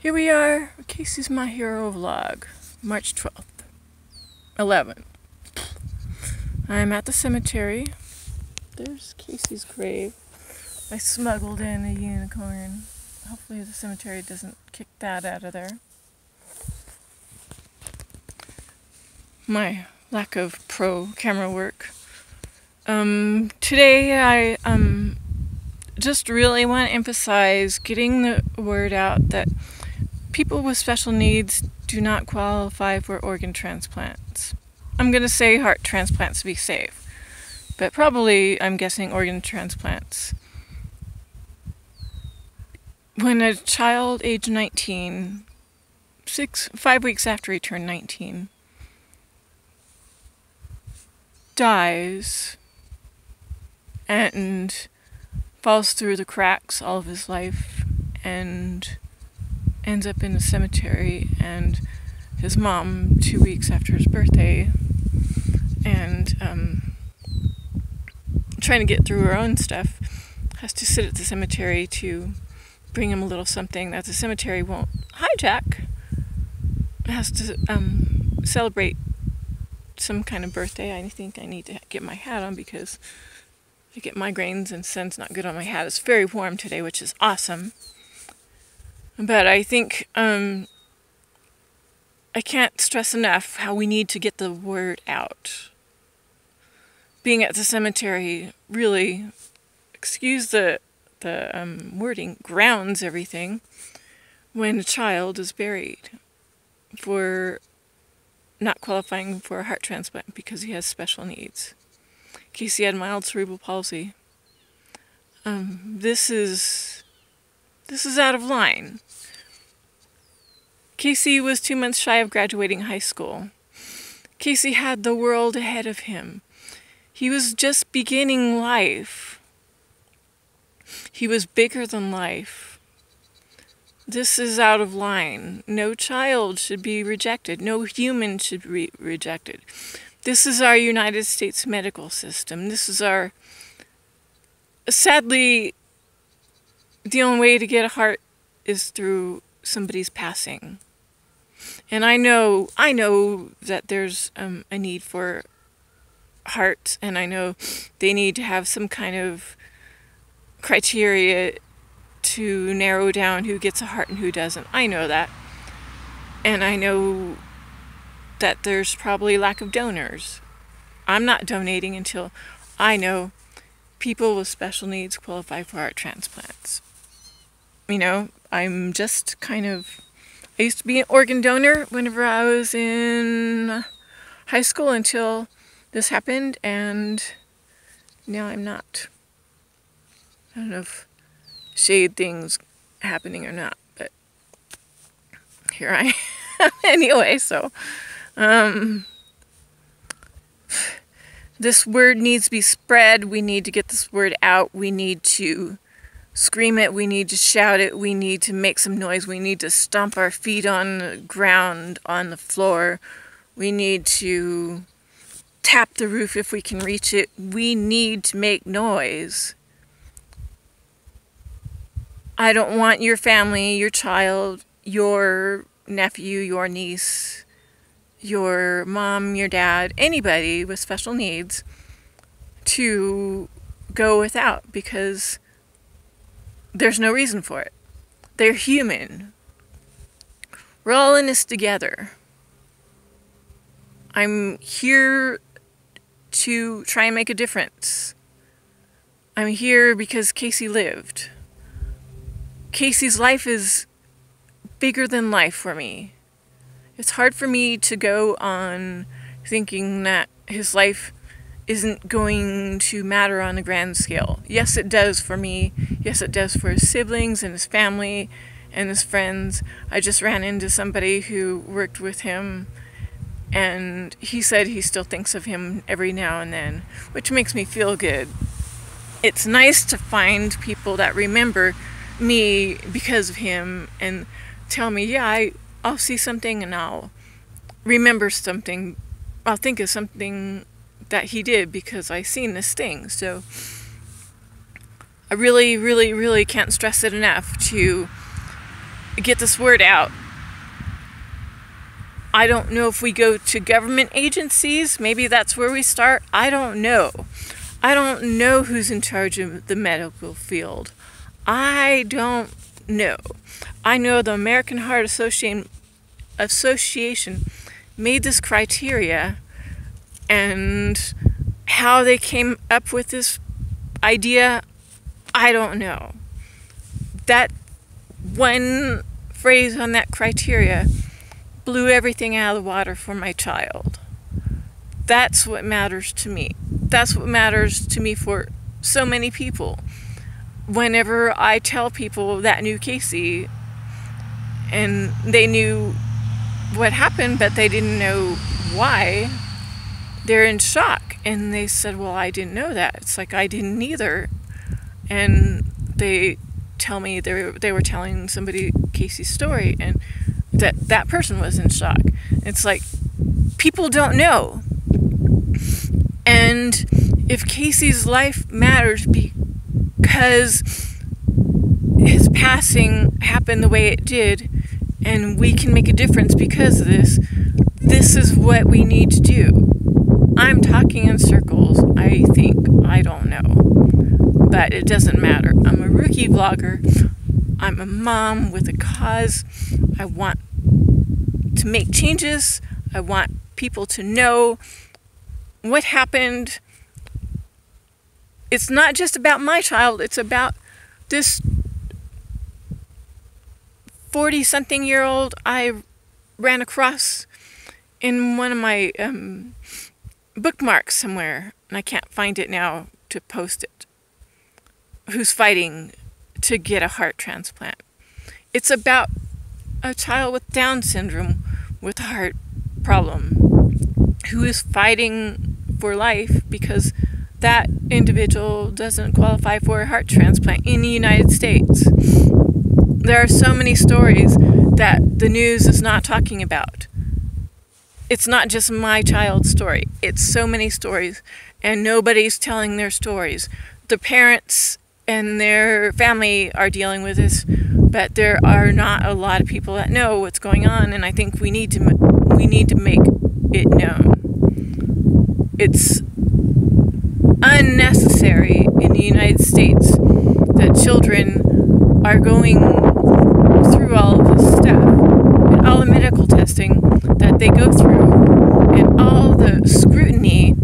Here we are, Casey's My Hero vlog, March 12th, 11th. I'm at the cemetery. There's Casey's grave. I smuggled in a unicorn. Hopefully the cemetery doesn't kick that out of there. My lack of pro camera work. Today I just really want to emphasize getting the word out that people with special needs do not qualify for organ transplants. I'm going to say heart transplants to be safe, but probably I'm guessing organ transplants. When a child age 19, 5 weeks after he turned 19, dies and falls through the cracks all of his life and ends up in a cemetery, and his mom, 2 weeks after his birthday, and trying to get through her own stuff, has to sit at the cemetery to bring him a little something that the cemetery won't hijack. Has to celebrate some kind of birthday. I think I need to get my hat on because I get migraines and sun's not good on my hat. It's very warm today, which is awesome. But I think I can't stress enough how we need to get the word out. Being at the cemetery really, excuse the wording, grounds everything when a child is buried for not qualifying for a heart transplant because he has special needs. Casey had mild cerebral palsy. This is out of line. Casey was 2 months shy of graduating high school. Casey had the world ahead of him. He was just beginning life. He was bigger than life. This is out of line. No child should be rejected. No human should be rejected. This is our United States medical system. This is our... Sadly, the only way to get a heart is through somebody's passing. And I know that there's a need for hearts, and I know they need to have some kind of criteria to narrow down who gets a heart and who doesn't. I know that. And I know that there's probably lack of donors. I'm not donating until I know people with special needs qualify for heart transplants. You know, I'm just kind of... I used to be an organ donor whenever I was in high school until this happened, and now I'm not. I don't know if shade things happening or not, but here I am anyway, so this word needs to be spread. We need to get this word out. We need to scream it. We need to shout it. We need to make some noise. We need to stomp our feet on the ground, on the floor. We need to tap the roof if we can reach it. We need to make noise. I don't want your family, your child, your nephew, your niece, your mom, your dad, anybody with special needs to go without, because there's no reason for it. They're human. We're all in this together. I'm here to try and make a difference. I'm here because Casey lived. Casey's life is bigger than life for me. It's hard for me to go on thinking that his life isn't going to matter on a grand scale. Yes, it does for me. Yes, it does for his siblings and his family and his friends. I just ran into somebody who worked with him, and he said he still thinks of him every now and then, which makes me feel good. It's nice to find people that remember me because of him and tell me, yeah, I'll see something and I'll remember something. I'll think of something that he did because I seen this thing. So I really, really, really can't stress it enough to get this word out. I don't know if we go to government agencies. Maybe that's where we start. I don't know. I don't know who's in charge of the medical field. I don't know. I know the American Heart Association made this criteria, and how they came up with this idea, I don't know. That one phrase on that criteria blew everything out of the water for my child. That's what matters to me. That's what matters to me for so many people. Whenever I tell people that knew Casey, and they knew what happened, but they didn't know why, they're in shock. And they said, well, I didn't know that. It's like, I didn't either. And they tell me they were telling somebody Casey's story, and that person was in shock. It's like, people don't know. And if Casey's life matters because his passing happened the way it did, and we can make a difference because of this is what we need to do. I'm talking in circles, I think. I don't know. But it doesn't matter. I'm a rookie vlogger. I'm a mom with a cause. I want to make changes. I want people to know what happened. It's not just about my child. It's about this 40-something-year-old I ran across in one of my bookmarks somewhere, and I can't find it now to post it, who's fighting to get a heart transplant. It's about a child with Down syndrome with a heart problem who is fighting for life because that individual doesn't qualify for a heart transplant in the United States. There are so many stories that the news is not talking about. It's not just my child's story. It's so many stories, and nobody's telling their stories. The parents and their family are dealing with this, but there are not a lot of people that know what's going on, and I think we need to make it known. It's unnecessary in the United States that children are going through all of this stuff, and all the medical testing that they go through, and all the scrutiny,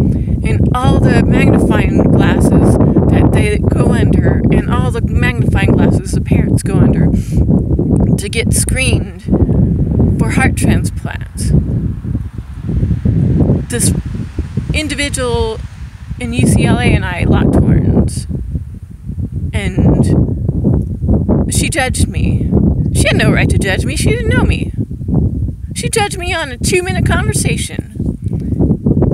and all the magnifying glasses that they go under, and all the magnifying glasses the parents go under to get screened for heart transplants. This individual in UCLA and I locked horns, and she judged me. She had no right to judge me. She didn't know me. She judged me on a 2-minute conversation.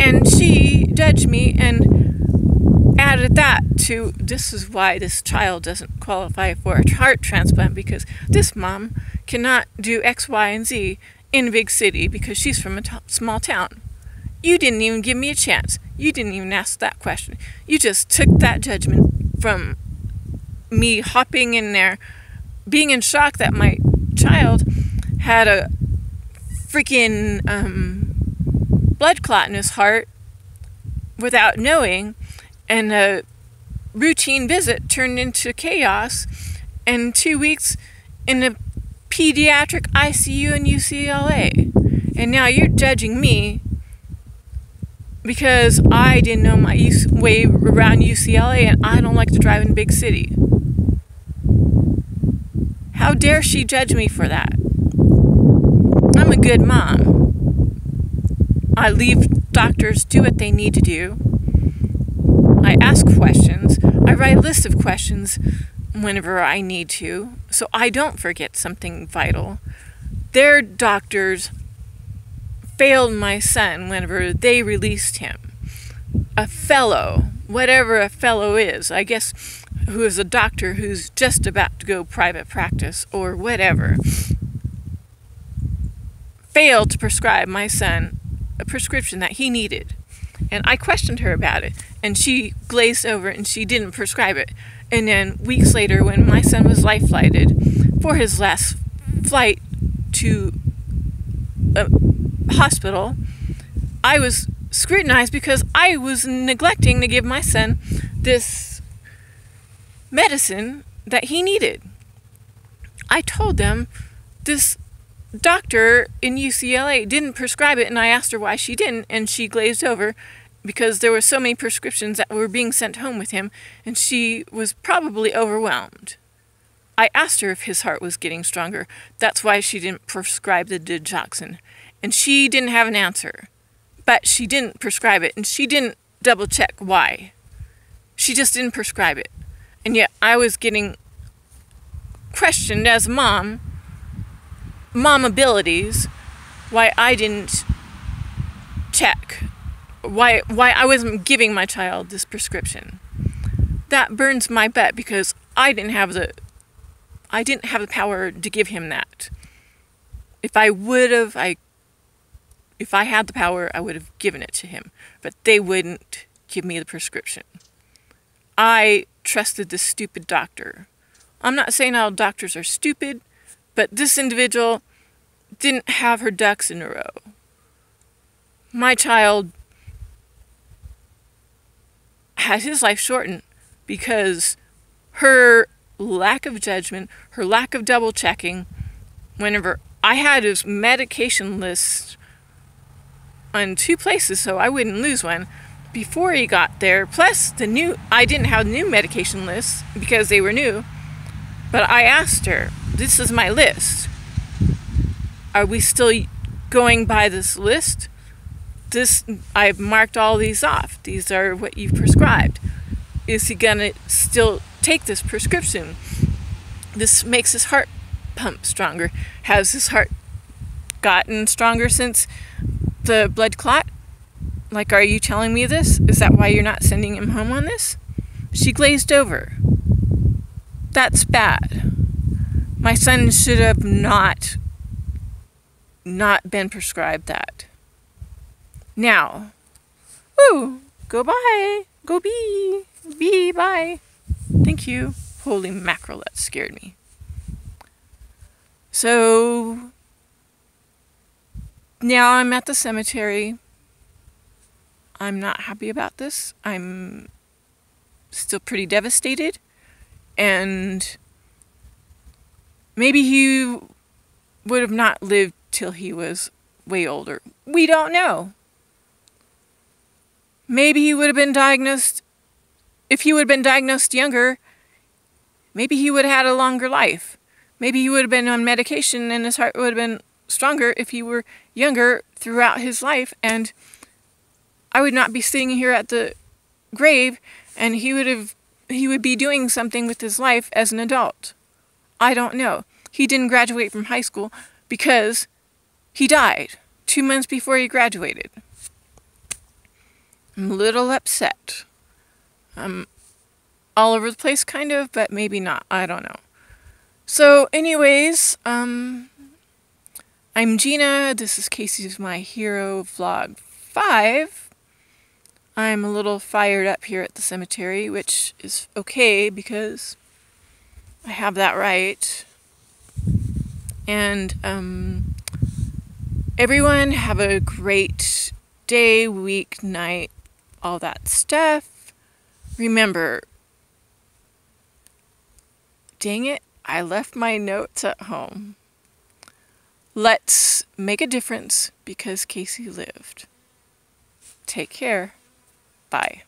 And she judged me and added that to, this is why this child doesn't qualify for a heart transplant, because this mom cannot do X, Y, and Z in a big city because she's from a small town. You didn't even give me a chance. You didn't even ask that question. You just took that judgment from me hopping in there, being in shock that my child had a freaking blood clot in his heart without knowing, and a routine visit turned into chaos, and 2 weeks in the pediatric ICU in UCLA. And now you're judging me because I didn't know my way around UCLA, and I don't like to drive in a big city. How dare she judge me for that? I'm a good mom. I leave doctors do what they need to do. I ask questions. I write a list of questions whenever I need to, so I don't forget something vital. Their doctors failed my son whenever they released him. A fellow, whatever a fellow is, I guess, who is a doctor who's just about to go private practice or whatever, failed to prescribe my son a prescription that he needed. And I questioned her about it, and she glazed over and she didn't prescribe it. And then weeks later, when my son was life-flighted for his last flight to a hospital, I was scrutinized because I was neglecting to give my son this medicine that he needed. I told them this doctor in UCLA didn't prescribe it, and I asked her why she didn't, and she glazed over because there were so many prescriptions that were being sent home with him, and she was probably overwhelmed. I asked her if his heart was getting stronger. That's why she didn't prescribe the digoxin. And she didn't have an answer. But she didn't prescribe it, and she didn't double check why. She just didn't prescribe it. And yet I was getting questioned as a mom abilities, why I didn't check, why I wasn't giving my child this prescription. That burns my butt because I didn't have the power to give him that. If I had the power, I would have given it to him. But they wouldn't give me the prescription. I trusted this stupid doctor. I'm not saying all doctors are stupid, but this individual didn't have her ducks in a row. My child had his life shortened because her lack of judgment, her lack of double checking, whenever I had his medication list on 2 places so I wouldn't lose one before he got there, plus I didn't have new medication lists because they were new, but I asked her, this is my list. Are we still going by this list? I've marked all these off. These are what you've prescribed. Is he gonna still take this prescription? This makes his heart pump stronger. Has his heart gotten stronger since the blood clot? Like, are you telling me this? Is that why you're not sending him home on this? She glazed over. That's bad. My son should have not been prescribed that. Now, woo, go bye. Go be bye. Thank you. Holy mackerel, that scared me. So, now I'm at the cemetery. I'm not happy about this. I'm still pretty devastated. And maybe he would have not lived till he was way older. We don't know. Maybe he would have been diagnosed, if he would have been diagnosed younger, maybe he would have had a longer life. Maybe he would have been on medication and his heart would have been stronger if he were younger throughout his life, and I would not be sitting here at the grave, and he would be doing something with his life as an adult. I don't know. He didn't graduate from high school because he died 2 months before he graduated. I'm a little upset. I'm all over the place, kind of, but maybe not. I don't know. So, anyways, I'm Gina. This is Casey's My Hero Vlog 5. I'm a little fired up here at the cemetery, which is okay because I have that right. And everyone have a great day, week, night, all that stuff. Remember, dang it, I left my notes at home. Let's make a difference because Casey lived. Take care. Bye.